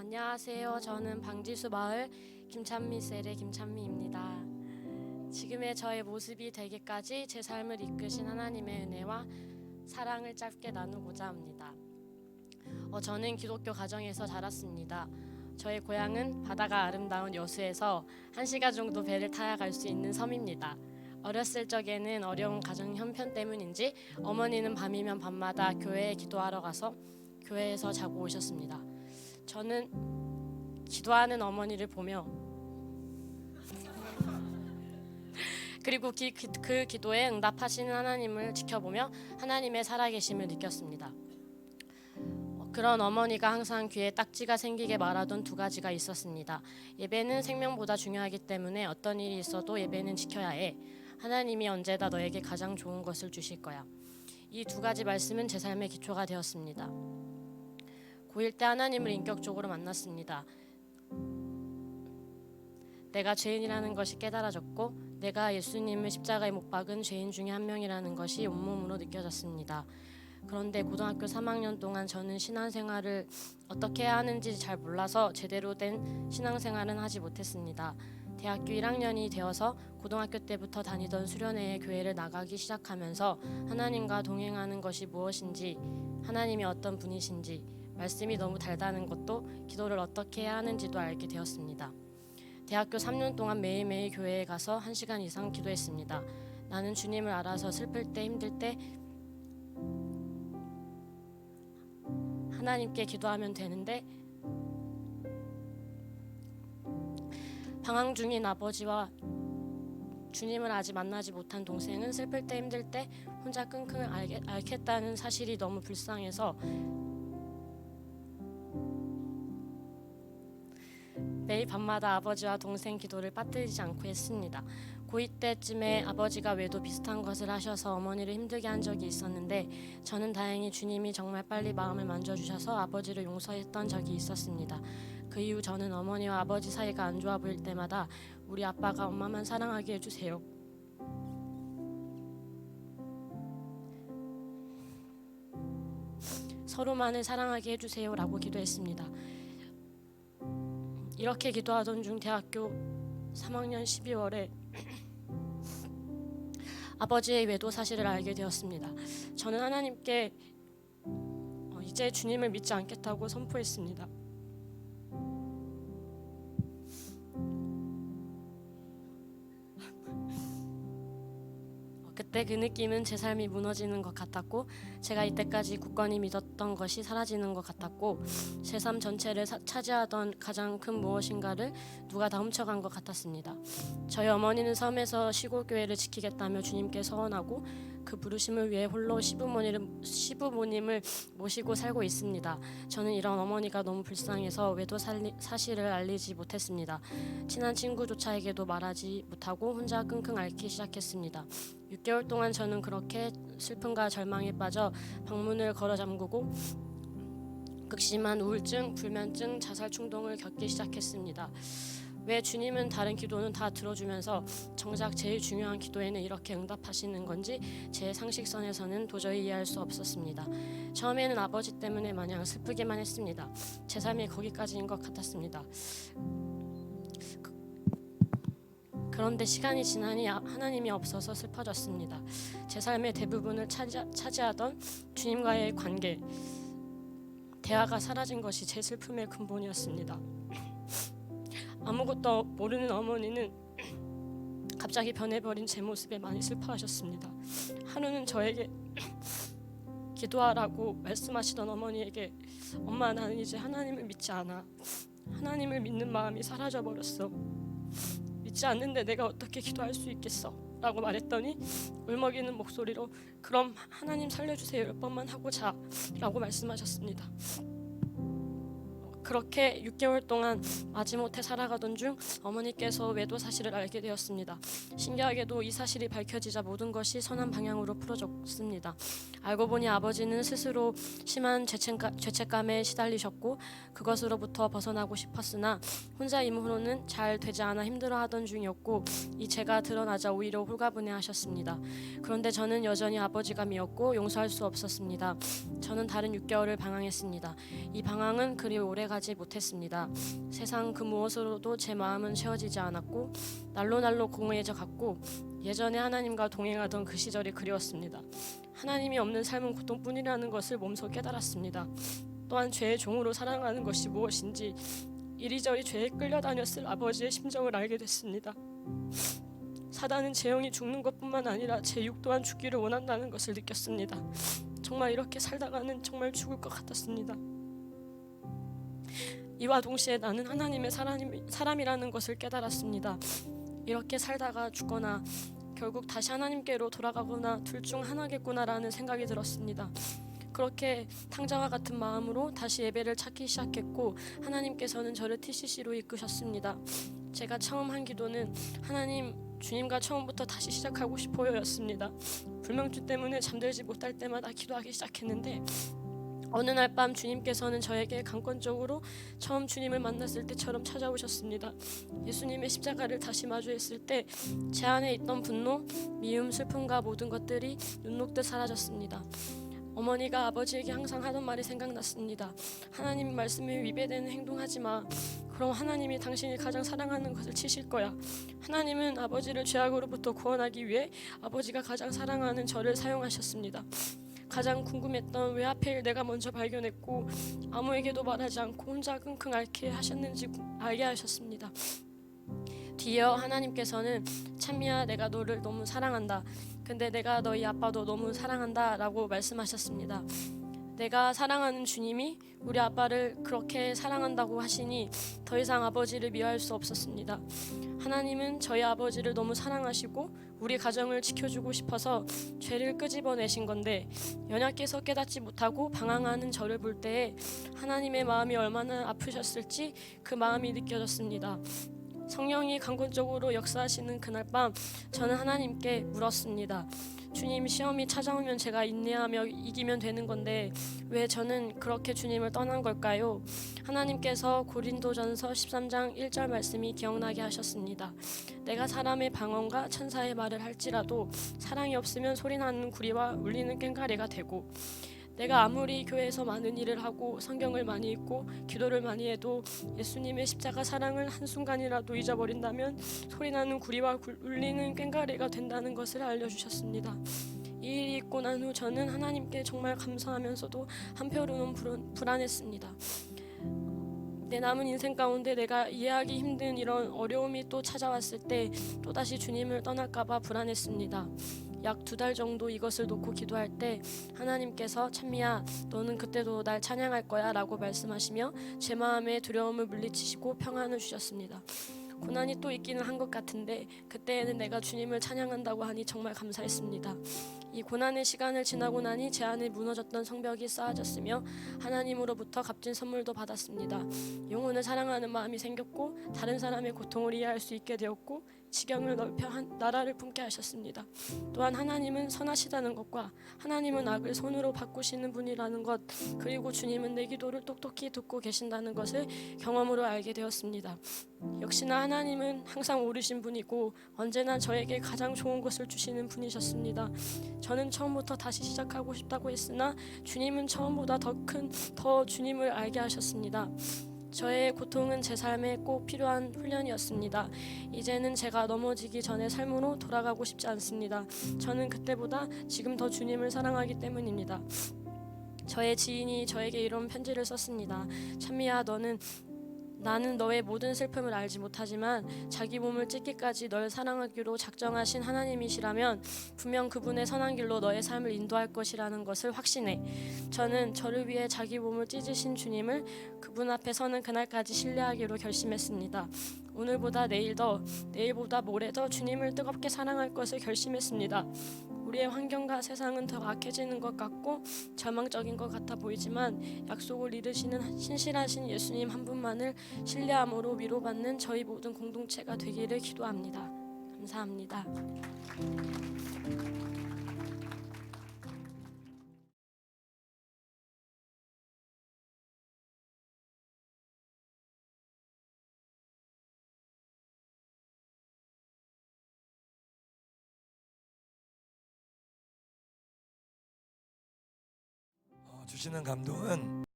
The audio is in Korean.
안녕하세요. 저는 방지수 마을 김찬미 셀의 김찬미입니다. 지금의 저의 모습이 되기까지 제 삶을 이끄신 하나님의 은혜와 사랑을 짧게 나누고자 합니다. 저는 기독교 가정에서 자랐습니다. 저의 고향은 바다가 아름다운 여수에서 1시간 정도 배를 타야 갈 수 있는 섬입니다. 어렸을 적에는 어려운 가정 형편 때문인지 어머니는 밤이면 밤마다 교회에 기도하러 가서 교회에서 자고 오셨습니다. 저는 기도하는 어머니를 보며 그리고 그 기도에 응답하시는 하나님을 지켜보며 하나님의 살아계심을 느꼈습니다. 그런 어머니가 항상 귀에 딱지가 생기게 말하던 두 가지가 있었습니다. 예배는 생명보다 중요하기 때문에 어떤 일이 있어도 예배는 지켜야 해. 하나님이 언제나 너에게 가장 좋은 것을 주실 거야. 이 두 가지 말씀은 제 삶의 기초가 되었습니다. 고1 때 하나님을 인격적으로 만났습니다. 내가 죄인이라는 것이 깨달아졌고 내가 예수님을 십자가에 못 박은 죄인 중에 한 명이라는 것이 온몸으로 느껴졌습니다. 그런데 고등학교 3학년 동안 저는 신앙생활을 어떻게 해야 하는지 잘 몰라서 제대로 된 신앙생활은 하지 못했습니다. 대학교 1학년이 되어서 고등학교 때부터 다니던 수련회에 교회를 나가기 시작하면서 하나님과 동행하는 것이 무엇인지, 하나님이 어떤 분이신지, 말씀이 너무 달다는 것도, 기도를 어떻게 해야 하는지도 알게 되었습니다. 대학교 3년 동안 매일매일 교회에 가서 1시간 이상 기도했습니다. 나는 주님을 알아서 슬플 때, 힘들 때 하나님께 기도하면 되는데, 방황 중인 아버지와 주님을 아직 만나지 못한 동생은 슬플 때, 힘들 때 혼자 끙끙 앓겠다는 사실이 너무 불쌍해서 매일 밤마다 아버지와 동생 기도를 빠뜨리지 않고 했습니다. 고2 때쯤에 아버지가 외도 비슷한 것을 하셔서 어머니를 힘들게 한 적이 있었는데 저는 다행히 주님이 정말 빨리 마음을 만져주셔서 아버지를 용서했던 적이 있었습니다. 그 이후 저는 어머니와 아버지 사이가 안 좋아 보일 때마다 우리 아빠가 엄마만 사랑하게 해주세요. 서로만을 사랑하게 해주세요 라고 기도했습니다. 이렇게 기도하던 중 대학교 3학년 12월에 아버지의 외도 사실을 알게 되었습니다. 저는 하나님께 이제 주님을 믿지 않겠다고 선포했습니다. 그때 그 느낌은 제 삶이 무너지는 것 같았고 제가 이때까지 굳건히 믿었던 것이 사라지는 것 같았고 제 삶 전체를 차지하던 가장 큰 무엇인가를 누가 다 훔쳐간 것 같았습니다. 저희 어머니는 섬에서 시골교회를 지키겠다며 주님께 서원하고 그 부르심을 위해 홀로 시부모님을 모시고 살고 있습니다. 저는 이런 어머니가 너무 불쌍해서 외도 사실을 알리지 못했습니다. 친한 친구조차에게도 말하지 못하고 혼자 끙끙 앓기 시작했습니다. 6개월 동안 저는 그렇게 슬픔과 절망에 빠져 방문을 걸어 잠그고 극심한 우울증, 불면증, 자살 충동을 겪기 시작했습니다. 왜 주님은 다른 기도는 다 들어주면서 정작 제일 중요한 기도에는 이렇게 응답하시는 건지 제 상식선에서는 도저히 이해할 수 없었습니다. 처음에는 아버지 때문에 마냥 슬프기만 했습니다. 제 삶이 거기까지인 것 같았습니다. 그런데 시간이 지나니 하나님이 없어서 슬퍼졌습니다. 제 삶의 대부분을 차지하던 주님과의 관계, 대화가 사라진 것이 제 슬픔의 근본이었습니다. 아무것도 모르는 어머니는 갑자기 변해버린 제 모습에 많이 슬퍼하셨습니다. 하루는 저에게 기도하라고 말씀하시던 어머니에게 엄마, 나는 이제 하나님을 믿지 않아. 하나님을 믿는 마음이 사라져버렸어. 믿지 않는데 내가 어떻게 기도할 수 있겠어? 라고 말했더니 울먹이는 목소리로 그럼 하나님 살려주세요 10번만 하고 자 라고 말씀하셨습니다. 그렇게 6개월 동안 마지못해 살아가던 중 어머니께서 외도 사실을 알게 되었습니다. 신기하게도 이 사실이 밝혀지자 모든 것이 선한 방향으로 풀어졌습니다. 알고 보니 아버지는 스스로 심한 죄책감에 시달리셨고 그것으로부터 벗어나고 싶었으나 혼자 임으로는 잘 되지 않아 힘들어하던 중이었고 이 죄가 드러나자 오히려 홀가분해하셨습니다. 그런데 저는 여전히 아버지가 미웠고 용서할 수 없었습니다. 저는 다른 6개월을 방황했습니다. 이 방황은 그리 오래 살아가지 못했습니다. 세상 그 무엇으로도 제 마음은 채워지지 않았고 날로 공허해져 갔고 예전에 하나님과 동행하던 그 시절이 그리웠습니다. 하나님이 없는 삶은 고통뿐이라는 것을 몸소 깨달았습니다. 또한 죄의 종으로 살아가는 것이 무엇인지 이리저리 죄에 끌려다녔을 아버지의 심정을 알게 됐습니다. 사단은 제 영이 죽는 것뿐만 아니라 제 육 또한 죽기를 원한다는 것을 느꼈습니다. 정말 이렇게 살다가는 정말 죽을 것 같았습니다. 이와 동시에 나는 하나님의 사람이라는 것을 깨달았습니다. 이렇게 살다가 죽거나 결국 다시 하나님께로 돌아가거나 둘 중 하나겠구나라는 생각이 들었습니다. 그렇게 탕자와 같은 마음으로 다시 예배를 찾기 시작했고 하나님께서는 저를 TCC로 이끄셨습니다. 제가 처음 한 기도는 하나님, 주님과 처음부터 다시 시작하고 싶어요 였습니다. 불면증 때문에 잠들지 못할 때마다 기도하기 시작했는데 어느 날 밤 주님께서는 저에게 강권적으로 처음 주님을 만났을 때처럼 찾아오셨습니다. 예수님의 십자가를 다시 마주했을 때 제 안에 있던 분노, 미움, 슬픔과 모든 것들이 눈 녹듯 사라졌습니다. 어머니가 아버지에게 항상 하던 말이 생각났습니다. 하나님 말씀에 위배되는 행동하지 마. 그럼 하나님이 당신이 가장 사랑하는 것을 치실 거야. 하나님은 아버지를 죄악으로부터 구원하기 위해 아버지가 가장 사랑하는 저를 사용하셨습니다. 가장 궁금했던 왜 하필 내가 먼저 발견했고 아무에게도 말하지 않고 혼자 끙끙 앓게 하셨는지 알게 하셨습니다. 뒤이어 하나님께서는 찬미야, 내가 너를 너무 사랑한다. 근데 내가 너희 아빠도 너무 사랑한다 라고 말씀하셨습니다. 내가 사랑하는 주님이 우리 아빠를 그렇게 사랑한다고 하시니 더 이상 아버지를 미워할 수 없었습니다. 하나님은 저희 아버지를 너무 사랑하시고 우리 가정을 지켜주고 싶어서 죄를 끄집어내신 건데 연약해서 깨닫지 못하고 방황하는 저를 볼 때에 하나님의 마음이 얼마나 아프셨을지 그 마음이 느껴졌습니다. 성령이 강권적으로 역사하시는 그날 밤 저는 하나님께 물었습니다. 주님, 시험이 찾아오면 제가 인내하며 이기면 되는 건데 왜 저는 그렇게 주님을 떠난 걸까요? 하나님께서 고린도전서 13장 1절 말씀이 기억나게 하셨습니다. 내가 사람의 방언과 천사의 말을 할지라도 사랑이 없으면 소리나는 구리와 울리는 꽹과리가 되고 내가 아무리 교회에서 많은 일을 하고 성경을 많이 읽고 기도를 많이 해도 예수님의 십자가 사랑을 한순간이라도 잊어버린다면 소리나는 구리와 울리는 꽹과리가 된다는 것을 알려주셨습니다. 이 일이 있고 난 후 저는 하나님께 정말 감사하면서도 한편으로는 불안했습니다. 내 남은 인생 가운데 내가 이해하기 힘든 이런 어려움이 또 찾아왔을 때 또다시 주님을 떠날까봐 불안했습니다. 약 2달 정도 이것을 놓고 기도할 때 하나님께서 찬미야, 너는 그때도 날 찬양할 거야 라고 말씀하시며 제 마음의 두려움을 물리치시고 평안을 주셨습니다. 고난이 또 있기는 한 것 같은데 그때에는 내가 주님을 찬양한다고 하니 정말 감사했습니다. 이 고난의 시간을 지나고 나니 제 안에 무너졌던 성벽이 쌓아졌으며 하나님으로부터 값진 선물도 받았습니다. 영혼을 사랑하는 마음이 생겼고 다른 사람의 고통을 이해할 수 있게 되었고 지경을 넓혀 나라를 품게 하셨습니다. 또한 하나님은 선하시다는 것과 하나님은 악을 손으로 바꾸시는 분이라는 것, 그리고 주님은 내 기도를 똑똑히 듣고 계신다는 것을 경험으로 알게 되었습니다. 역시나 하나님은 항상 오르신 분이고 언제나 저에게 가장 좋은 것을 주시는 분이셨습니다. 저는 처음부터 다시 시작하고 싶다고 했으나 주님은 처음보다 더 주님을 알게 하셨습니다. 저의 고통은 제 삶에 꼭 필요한 훈련이었습니다. 이제는 제가 넘어지기 전의 삶으로 돌아가고 싶지 않습니다. 저는 그때보다 지금 더 주님을 사랑하기 때문입니다. 저의 지인이 저에게 이런 편지를 썼습니다. 찬미야, 나는 너의 모든 슬픔을 알지 못하지만 자기 몸을 찢기까지 널 사랑하기로 작정하신 하나님이시라면 분명 그분의 선한 길로 너의 삶을 인도할 것이라는 것을 확신해. 저는 저를 위해 자기 몸을 찢으신 주님을 그분 앞에 서는 그날까지 신뢰하기로 결심했습니다. 오늘보다 내일 더, 내일보다 모레 더 주님을 뜨겁게 사랑할 것을 결심했습니다. 우리의 환경과 세상은 더 악해지는 것 같고 절망적인 것 같아 보이지만 약속을 이루시는 신실하신 예수님 한 분만을 신뢰함으로 위로받는 저희 모든 공동체가 되기를 기도합니다. 감사합니다. 주시는 감동은